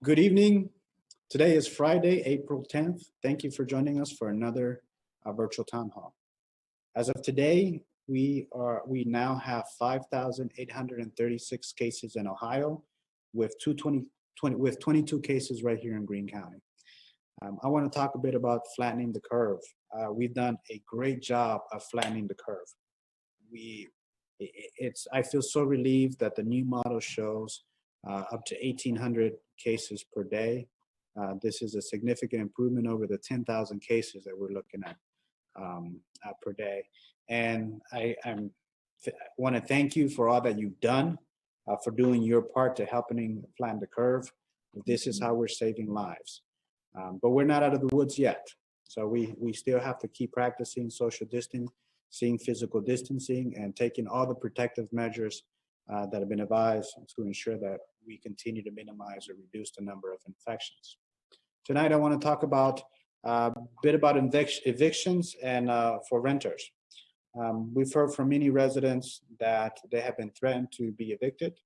Good evening. Today is Friday, April 10th. Thank you for joining us for another virtual town hall. As of today, we now have 5,836 cases in Ohio, with 22 cases right here in Greene County. I want to talk a bit about flattening the curve. We've done a great job of flattening the curve. I feel so relieved that the new model shows up to 1,800 cases per day. This is a significant improvement over the 10,000 cases that we're looking at per day. And I want to thank you for all that you've done, for doing your part to helping flatten the curve. This is how we're saving lives. But we're not out of the woods yet. So we still have to keep practicing social distancing, physical distancing, and taking all the protective measures that have been advised to ensure that we continue to minimize or reduce the number of infections. Tonight, I want to talk about a bit about evictions and for renters. We've heard from many residents that they have been threatened to be evicted.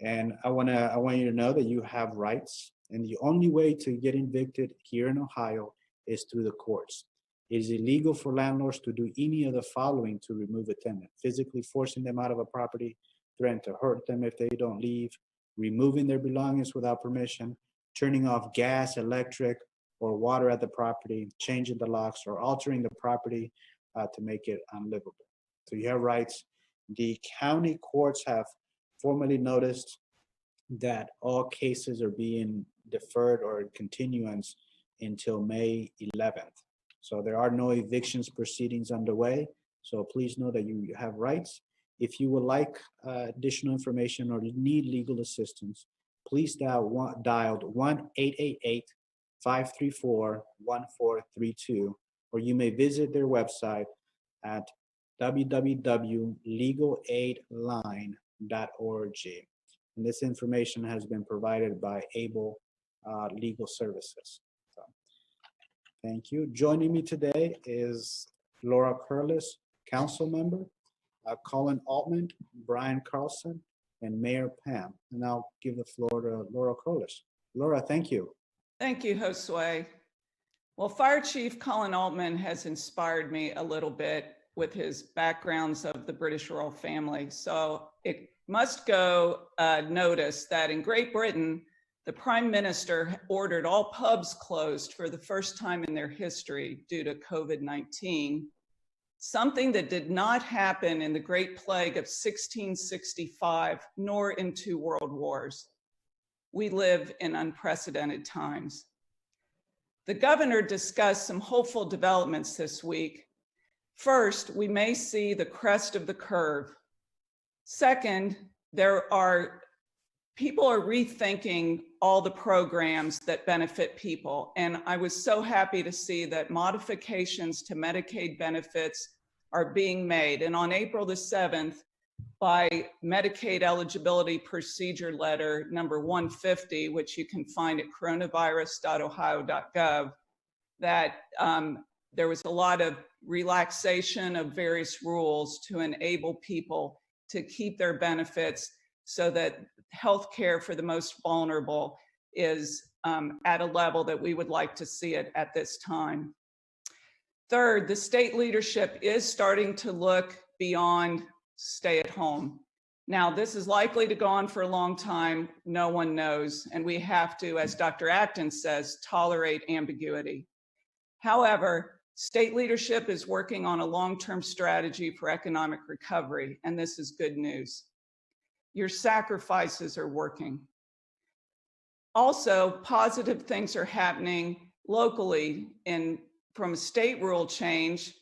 And I want you to know that you have rights. And the only way to get evicted here in Ohio is through the courts. It is illegal for landlords to do any of the following to remove a tenant: physically forcing them out of a property, threatening to hurt them if they don't leave, removing their belongings without permission, turning off gas, electric, or water at the property, changing the locks, or altering the property to make it unlivable. So you have rights. The county courts have formally noticed that all cases are being deferred or in continuance until May 11th. So there are no evictions proceedings underway. So please know that you have rights. If you would like additional information or need legal assistance, please dial 1-888-534-1432, or you may visit their website at www.legalaidline.org. And this information has been provided by Able Legal Services. So, thank you. Joining me today is Laura Curlis, council member, Colin Altman, Brian Carlson, and Mayor Pam. And I'll give the floor to Laura Curlis. Laura, thank you. Thank you, Josue. Well, Fire Chief Colin Altman has inspired me a little bit with his backgrounds of the British royal family. So it must go notice that in Great Britain, the Prime Minister ordered all pubs closed for the first time in their history due to COVID-19, something that did not happen in the Great Plague of 1665, nor in 2 world wars. We live in unprecedented times. The governor discussed some hopeful developments this week. First, we may see the crest of the curve. Second, people are rethinking all the programs that benefit people. And I was so happy to see that modifications to Medicaid benefits are being made. And on April the 7th, by Medicaid eligibility procedure letter number 150, which you can find at coronavirus.ohio.gov, that there was a lot of relaxation of various rules to enable people to keep their benefits so that healthcare for the most vulnerable is at a level that we would like to see it at this time. Third, the state leadership is starting to look beyond stay at home. Now, this is likely to go on for a long time. No one knows. And we have to, as Dr. Atkins says, tolerate ambiguity. However, state leadership is working on a long-term strategy for economic recovery, and this is good news. Your sacrifices are working. Also, positive things are happening locally from a state rule change.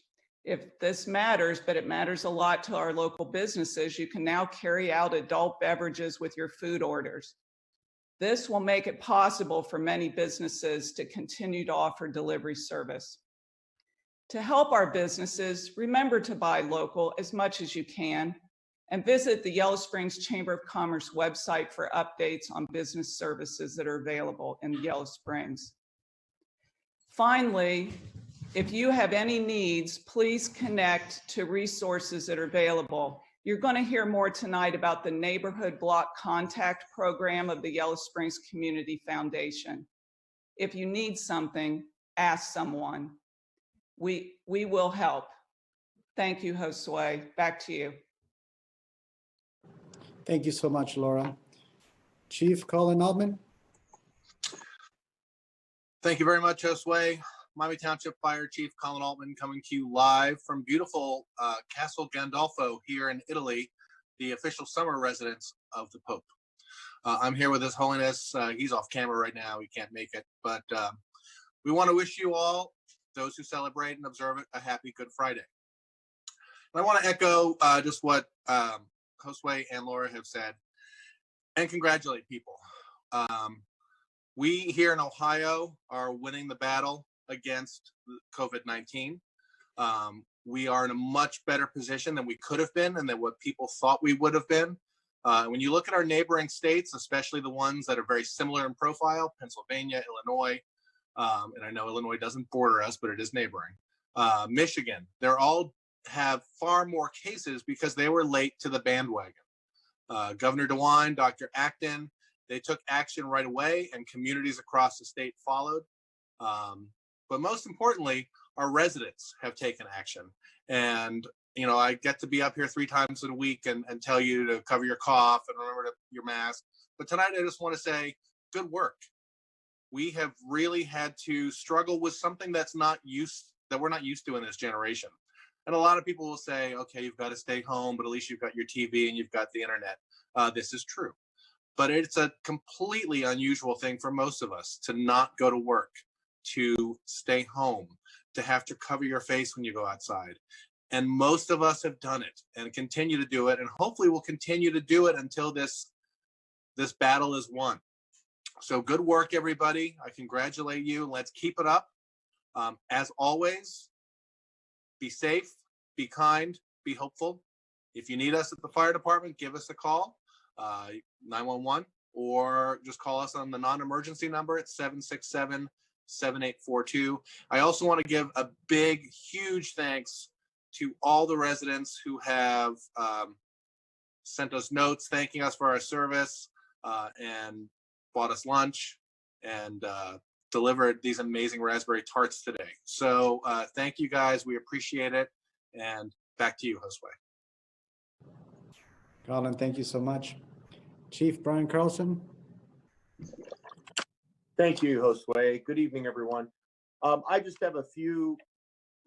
If this matters, but it matters a lot to our local businesses, you can now carry out adult beverages with your food orders. This will make it possible for many businesses to continue to offer delivery service. To help our businesses, remember to buy local as much as you can, and visit the Yellow Springs Chamber of Commerce website for updates on business services that are available in Yellow Springs. Finally, if you have any needs, please connect to resources that are available. You're going to hear more tonight about the Neighborhood Block Contact Program of the Yellow Springs Community Foundation. If you need something, ask someone. We will help. Thank you, Josue. Back to you. Thank you so much, Laura. Chief Colin Altman. Thank you very much, Josue. Miami Township Fire Chief Colin Altman coming to you live from beautiful Castle Gandolfo here in Italy, the official summer residence of the Pope. I'm here with His Holiness. He's off camera right now. He can't make it, but we want to wish you all, those who celebrate and observe it, a happy Good Friday. And I want to echo just what Josue and Laura have said and congratulate people. We here in Ohio are winning the battle against COVID-19. We are in a much better position than we could have been and than what people thought we would have been. When you look at our neighboring states, especially the ones that are very similar in profile, Pennsylvania, Illinois, and I know Illinois doesn't border us, but it is neighboring. Michigan, they're all have far more cases because they were late to the bandwagon. Governor DeWine, Dr. Acton, they took action right away and communities across the state followed. But most importantly, our residents have taken action. And, you know, I get to be up here 3 times a week and tell you to cover your cough and remember your mask. But tonight I just want to say good work. We have really had to struggle with something that we're not used to in this generation. And a lot of people will say, okay, you've got to stay home, but at least you've got your TV and you've got the internet. This is true. But it's a completely unusual thing for most of us to not go to work, to stay home, to have to cover your face when you go outside. And most of us have done it and continue to do it. And hopefully we'll continue to do it until this battle is won. So good work, everybody. I congratulate you. Let's keep it up. As always, be safe, be kind, be hopeful. If you need us at the fire department, give us a call, 911, or just call us on the non-emergency number at 767-7842. I also want to give a big, huge thanks to all the residents who have sent us notes thanking us for our service and bought us lunch and delivered these amazing raspberry tarts today. So thank you guys. We appreciate it. And back to you, Josue. Colin, thank you so much. Chief Brian Carlson. Thank you, Josue. Good evening, everyone. I just have a few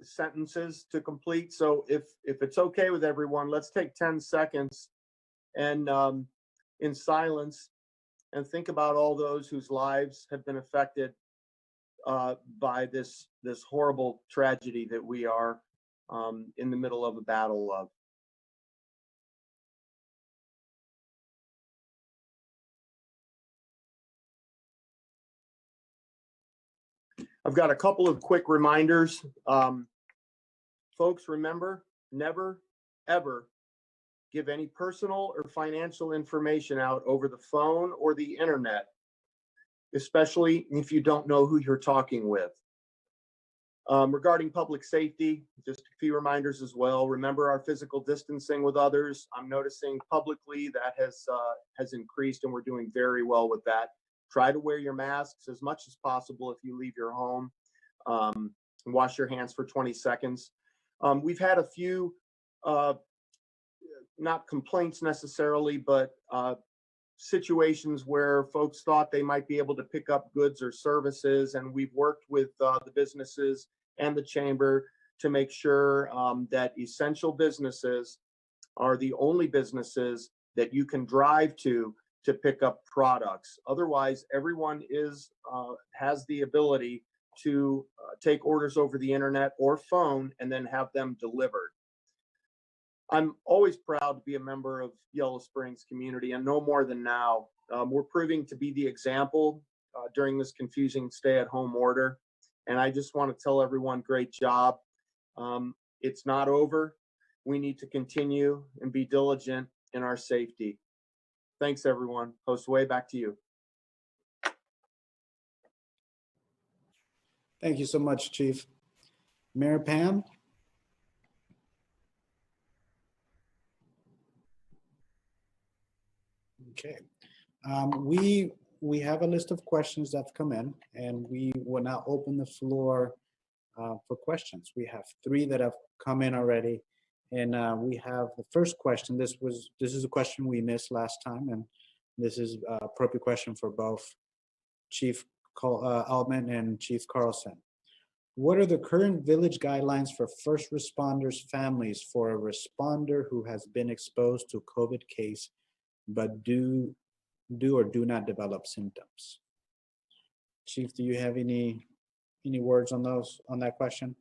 sentences to complete. So if it's okay with everyone, let's take 10 seconds and in silence and think about all those whose lives have been affected by this horrible tragedy that we are in the middle of a battle of. I've got a couple of quick reminders. Folks, remember, never, ever give any personal or financial information out over the phone or the internet, especially if you don't know who you're talking with. Regarding public safety, just a few reminders as well. Remember our physical distancing with others. I'm noticing publicly that has increased, and we're doing very well with that. Try to wear your masks as much as possible if you leave your home. And wash your hands for 20 seconds. We've had a few, not complaints necessarily, but situations where folks thought they might be able to pick up goods or services, and we've worked with the businesses and the chamber to make sure that essential businesses are the only businesses that you can drive to pick up products. Otherwise, everyone has the ability to take orders over the internet or phone and then have them delivered. I'm always proud to be a member of Yellow Springs community, and no more than now. We're proving to be the example during this confusing stay-at-home order. And I just want to tell everyone, great job. It's not over. We need to continue and be diligent in our safety. Thanks, everyone. Josue, back to you. Thank you so much, Chief. Mayor Pam. Okay. We have a list of questions that have come in, and we will now open the floor for questions. We have 3 that have come in already, and we have the first question. This is a question we missed last time, and this is an appropriate question for both Chief Altman and Chief Carlson. What are the current village guidelines for first responders' families for a responder who has been exposed to COVID case but do or do not develop symptoms? Chief, do you have any words on that question?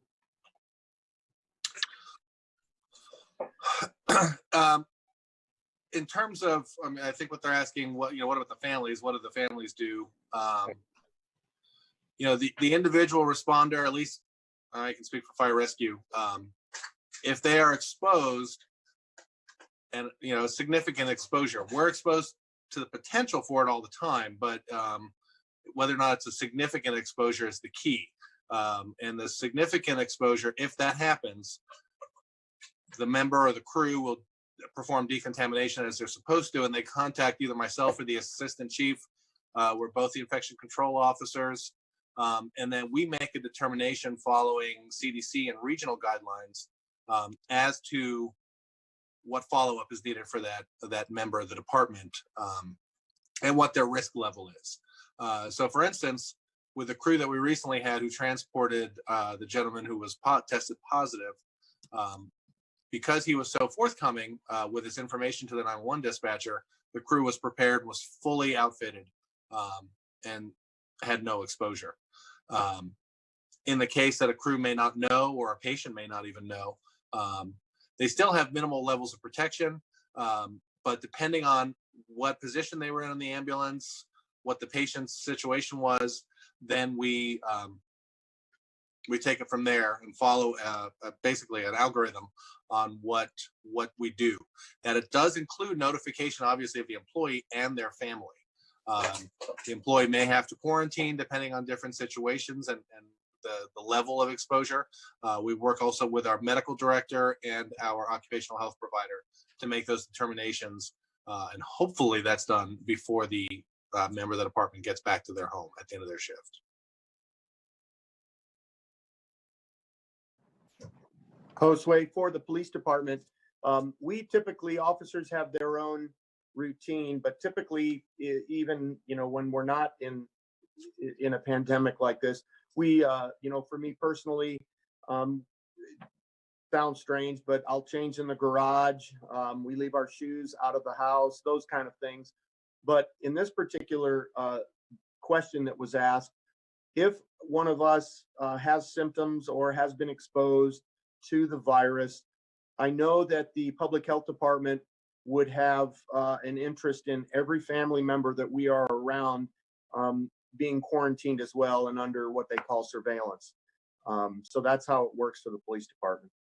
In terms of, I mean, I think what they're asking, what about the families? What do the families do? The individual responder, at least I can speak for fire rescue, if they are exposed and, significant exposure, we're exposed to the potential for it all the time, but whether or not it's a significant exposure is the key. And the significant exposure, if that happens, the member or the crew will perform decontamination as they're supposed to, and they contact either myself or the assistant chief. We're both the infection control officers. And then we make a determination following CDC and regional guidelines as to what follow-up is needed for that member of the department and what their risk level is. So for instance, with the crew that we recently had who transported the gentleman who was tested positive, because he was so forthcoming with his information to the 911 dispatcher, the crew was prepared, was fully outfitted, and had no exposure. In the case that a crew may not know or a patient may not even know, they still have minimal levels of protection, but depending on what position they were in the ambulance, what the patient's situation was, then we take it from there and follow basically an algorithm on what we do. And it does include notification, obviously, of the employee and their family. The employee may have to quarantine depending on different situations and the level of exposure. We work also with our medical director and our occupational health provider to make those determinations. And hopefully that's done before the member of the department gets back to their home at the end of their shift. Josue, for the police department, we typically, officers have their own routine, but typically, even when we're not in a pandemic like this, we, for me personally, sounds strange, but I'll change in the garage. We leave our shoes out of the house, those kind of things. But in this particular question that was asked, if one of us has symptoms or has been exposed to the virus, I know that the public health department would have an interest in every family member that we are around being quarantined as well and under what they call surveillance. So that's how it works for the police department.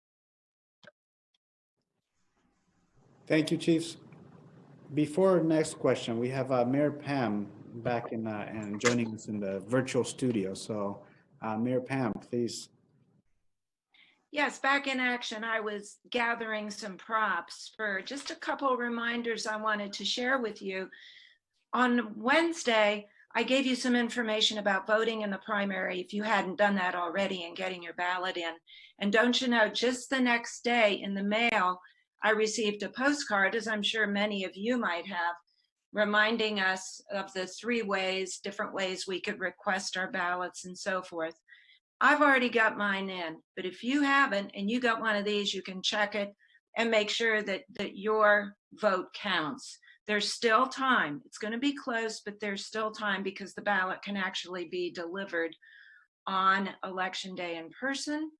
Thank you, Chiefs. Before next question, we have Mayor Pam back and joining us in the virtual studio. So Mayor Pam, please. Yes, back in action. I was gathering some props for just a couple of reminders I wanted to share with you. On Wednesday, I gave you some information about voting in the primary if you hadn't done that already and getting your ballot in. And don't you know, just the next day in the mail, I received a postcard, as I'm sure many of you might have, reminding us of the 3 different ways we could request our ballots and so forth. I've already got mine in, but if you haven't and you got one of these, you can check it and make sure that your vote counts. There's still time. It's going to be close, but there's still time because the ballot can actually be delivered on election day in person,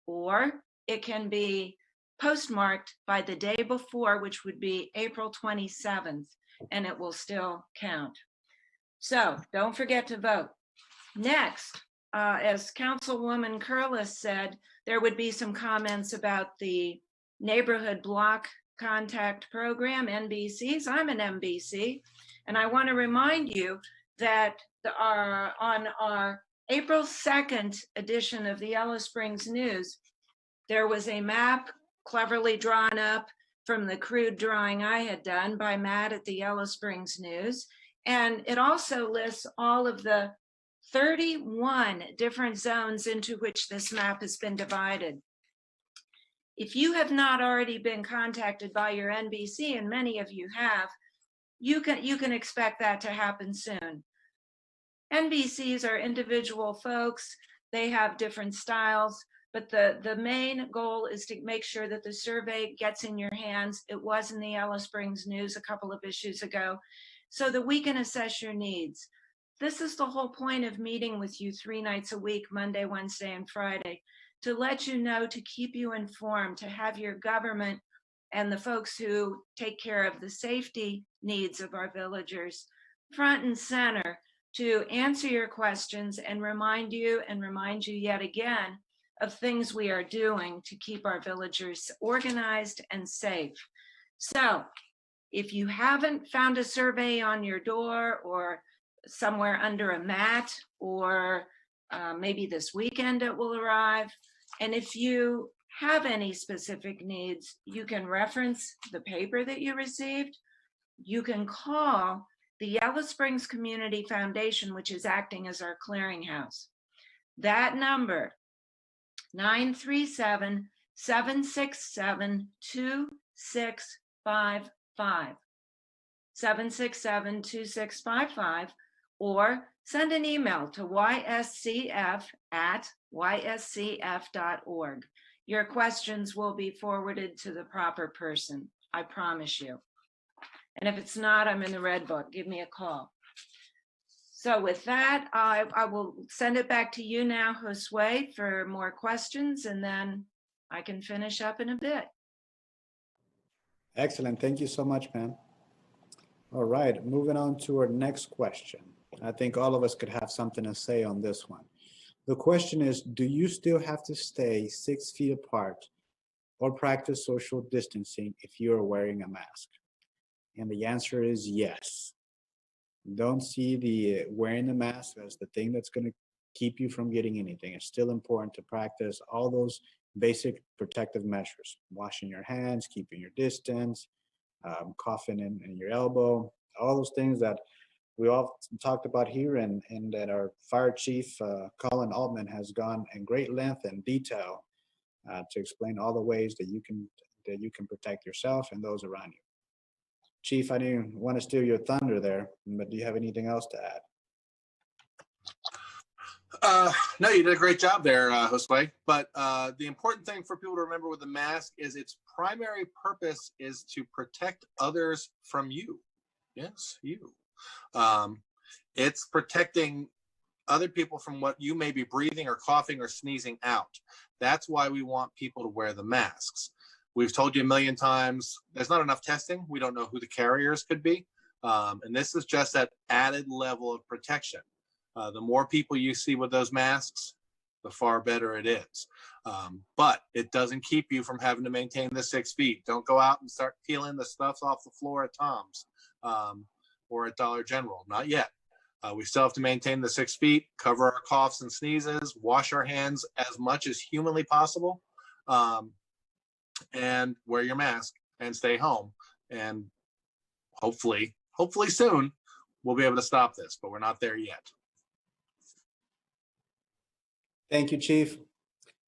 or it can be postmarked by the day before, which would be April 27th, and it will still count. So don't forget to vote. Next, as Councilwoman Curlis said, there would be some comments about the Neighborhood Block Contact Program, NBCs. I'm an NBC, and I want to remind you that on our April 2nd edition of the Yellow Springs News, there was a map cleverly drawn up from the crude drawing I had done by Matt at the Yellow Springs News. And it also lists all of the 31 different zones into which this map has been divided. If you have not already been contacted by your NBC, and many of you have, you can expect that to happen soon. NBCs are individual folks. They have different styles, but the main goal is to make sure that the survey gets in your hands. It was in the Yellow Springs News a couple of issues ago, so that we can assess your needs. This is the whole point of meeting with you 3 nights a week, Monday, Wednesday, and Friday, to let you know, to keep you informed, to have your government and the folks who take care of the safety needs of our villagers front and center, to answer your questions and remind you yet again of things we are doing to keep our villagers organized and safe. So if you haven't found a survey on your door or somewhere under a mat, or maybe this weekend it will arrive, and if you have any specific needs, you can reference the paper that you received. You can call the Yellow Springs Community Foundation, which is acting as our clearinghouse. That number, 937-767-2655, 767-2655, or send an email to yscf@yscf.org. Your questions will be forwarded to the proper person, I promise you. And if it's not, I'm in the Red Book. Give me a call. So with that, I will send it back to you now, Josue, for more questions, and then I can finish up in a bit. Excellent. Thank you so much, ma'am. All right, moving on to our next question. I think all of us could have something to say on this one. The question is, do you still have to stay 6 feet apart or practice social distancing if you are wearing a mask? And the answer is yes. Don't see the wearing the mask as the thing that's going to keep you from getting anything. It's still important to practice all those basic protective measures: washing your hands, keeping your distance, coughing in your elbow, all those things that we all talked about here, and that our fire chief, Colin Altman, has gone in great length and detail to explain all the ways that you can protect yourself and those around you. Chief, I didn't want to steal your thunder there, but do you have anything else to add? No, you did a great job there, Josue. But the important thing for people to remember with the mask is its primary purpose is to protect others from you. Yes, you. It's protecting other people from what you may be breathing or coughing or sneezing out. That's why we want people to wear the masks. We've told you a million times, there's not enough testing. We don't know who the carriers could be. And this is just that added level of protection. The more people you see with those masks, the far better it is. But it doesn't keep you from having to maintain the 6 feet. Don't go out and start peeling the stuff off the floor at Tom's or at Dollar General. Not yet. We still have to maintain the 6 feet, cover our coughs and sneezes, wash our hands as much as humanly possible, and wear your mask and stay home. And hopefully soon, we'll be able to stop this, but we're not there yet. Thank you, Chief.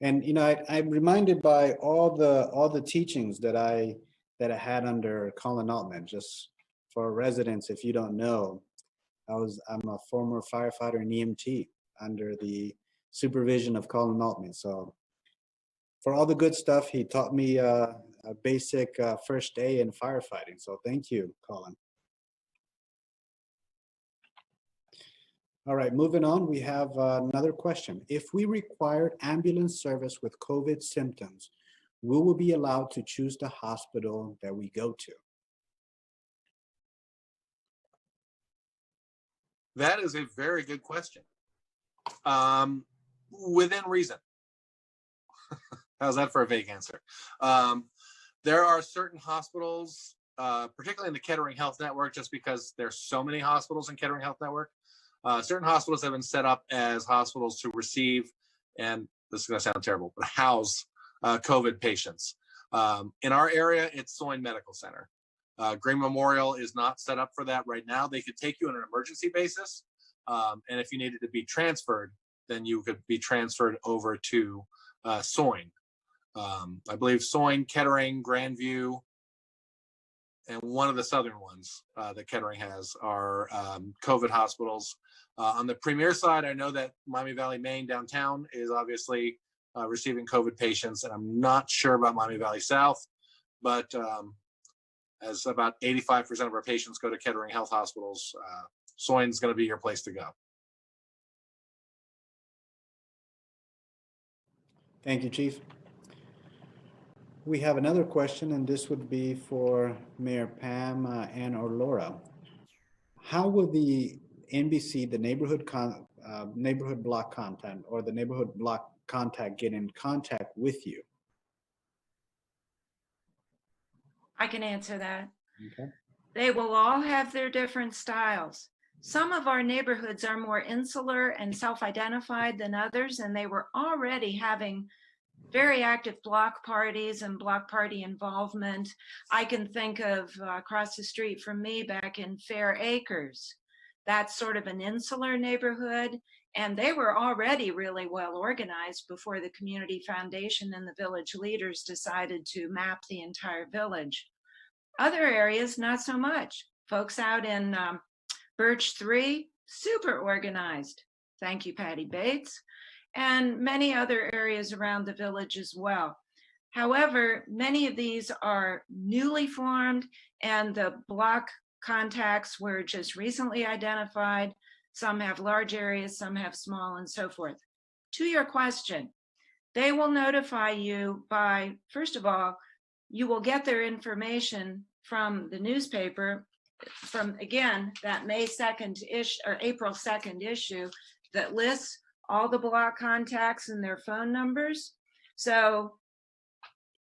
And I'm reminded by all the teachings that I had under Colin Altman. Just for residents, if you don't know, I'm a former firefighter and EMT under the supervision of Colin Altman. So for all the good stuff, he taught me a basic first aid in firefighting. So thank you, Colin. All right, moving on, we have another question. If we required ambulance service with COVID symptoms, will we be allowed to choose the hospital that we go to? That is a very good question. Within reason. How's that for a vague answer? There are certain hospitals, particularly in the Kettering Health Network, just because there's so many hospitals in Kettering Health Network. Certain hospitals have been set up as hospitals to receive, and this is going to sound terrible, but house COVID patients. In our area, it's Soin Medical Center. Green Memorial is not set up for that right now. They could take you on an emergency basis. And if you needed to be transferred, then you could be transferred over to Soin. I believe Soin, Kettering, Grandview, and one of the southern ones that Kettering has are COVID hospitals. On the Premier side, I know that Miami Valley, Maine downtown is obviously receiving COVID patients, and I'm not sure about Miami Valley South, but as about 85% of our patients go to Kettering Health Hospitals, Soin's going to be your place to go. Thank you, Chief. We have another question, and this would be for Mayor Pam and or Laura. How will the NBC, the neighborhood block content or the neighborhood block contact get in contact with you? I can answer that. Okay. They will all have their different styles. Some of our neighborhoods are more insular and self-identified than others, and they were already having very active block parties and block party involvement. I can think of across the street from me back in Fair Acres. That's sort of an insular neighborhood, and they were already really well organized before the Community Foundation and the village leaders decided to map the entire village. Other areas, not so much. Folks out in Birch 3, super organized. Thank you, Patty Bates. And many other areas around the village as well. However, many of these are newly formed, and the block contacts were just recently identified. Some have large areas, some have small, and so forth. To your question, they will notify you by, first of all, you will get their information from the newspaper from, again, that May 2nd issue or April 2nd issue that lists all the block contacts and their phone numbers. So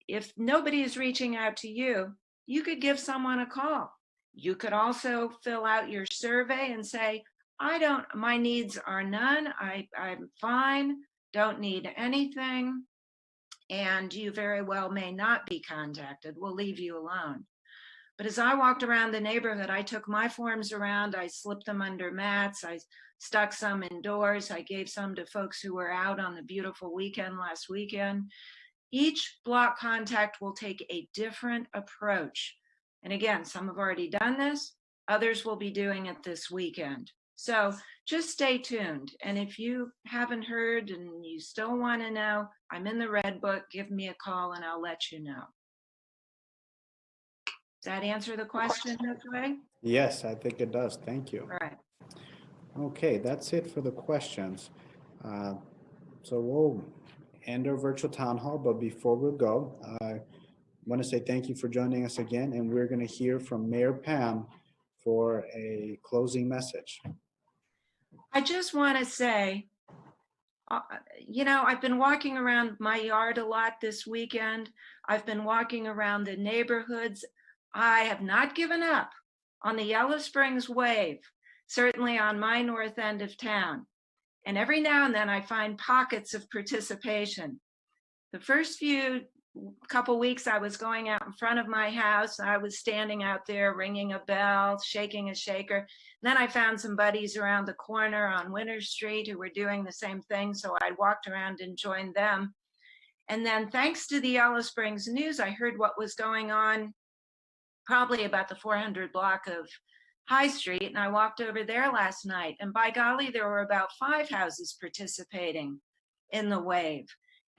if nobody is reaching out to you, you could give someone a call. You could also fill out your survey and say, my needs are none. I'm fine, don't need anything. And you very well may not be contacted. We'll leave you alone. But as I walked around the neighborhood, I took my forms around, I slipped them under mats, I stuck some indoors, I gave some to folks who were out on the beautiful weekend last weekend. Each block contact will take a different approach. And again, some have already done this, others will be doing it this weekend. So just stay tuned. And if you haven't heard and you still want to know, I'm in the Red Book, give me a call and I'll let you know. Does that answer the question, Josue? Yes, I think it does. Thank you. All right. Okay, that's it for the questions. So we'll end our virtual town hall, but before we go, I want to say thank you for joining us again, and we're going to hear from Mayor Pam for a closing message. I just want to say, I've been walking around my yard a lot this weekend. I've been walking around the neighborhoods. I have not given up on the Yellow Springs wave, certainly on my north end of town. And every now and then I find pockets of participation. The first couple weeks I was going out in front of my house, I was standing out there ringing a bell, shaking a shaker. Then I found some buddies around the corner on Winter Street who were doing the same thing, so I walked around and joined them. And then thanks to the Yellow Springs News, I heard what was going on probably about the 400 block of High Street, and I walked over there last night, and by golly, there were about 5 houses participating in the wave.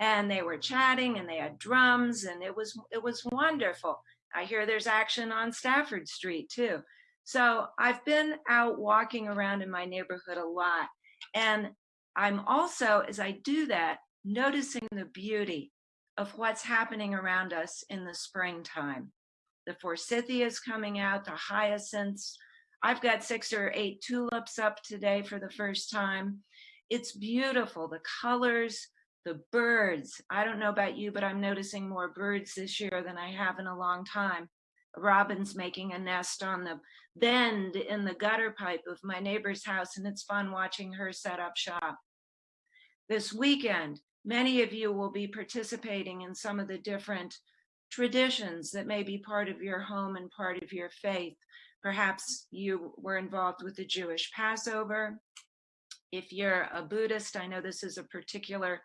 And they were chatting and they had drums, and it was wonderful. I hear there's action on Stafford Street too. So I've been out walking around in my neighborhood a lot. And I'm also, as I do that, noticing the beauty of what's happening around us in the springtime. The forsythias coming out, the hyacinths. I've got 6 or 8 tulips up today for the first time. It's beautiful, the colors, the birds. I don't know about you, but I'm noticing more birds this year than I have in a long time. A robin's making a nest on the bend in the gutter pipe of my neighbor's house, and it's fun watching her set up shop. This weekend, many of you will be participating in some of the different traditions that may be part of your home and part of your faith. Perhaps you were involved with the Jewish Passover. If you're a Buddhist, I know this is a particularly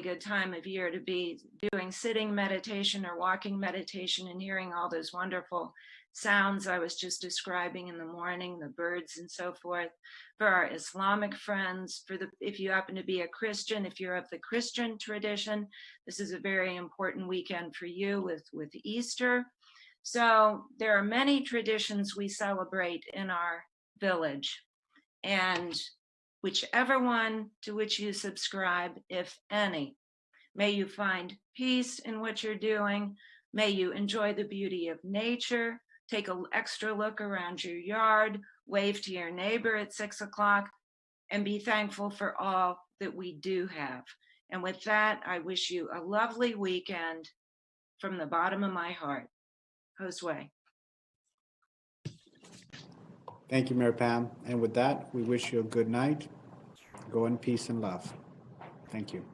good time of year to be doing sitting meditation or walking meditation and hearing all those wonderful sounds I was just describing in the morning, the birds and so forth. For our Islamic friends, if you happen to be a Christian, if you're of the Christian tradition, this is a very important weekend for you with Easter. So there are many traditions we celebrate in our village, and whichever one to which you subscribe, if any, may you find peace in what you're doing. May you enjoy the beauty of nature. Take an extra look around your yard, wave to your neighbor at 6 o'clock, and be thankful for all that we do have. And with that, I wish you a lovely weekend from the bottom of my heart. Josue. Thank you, Mayor Pam. And with that, we wish you a good night. Go in peace and love. Thank you.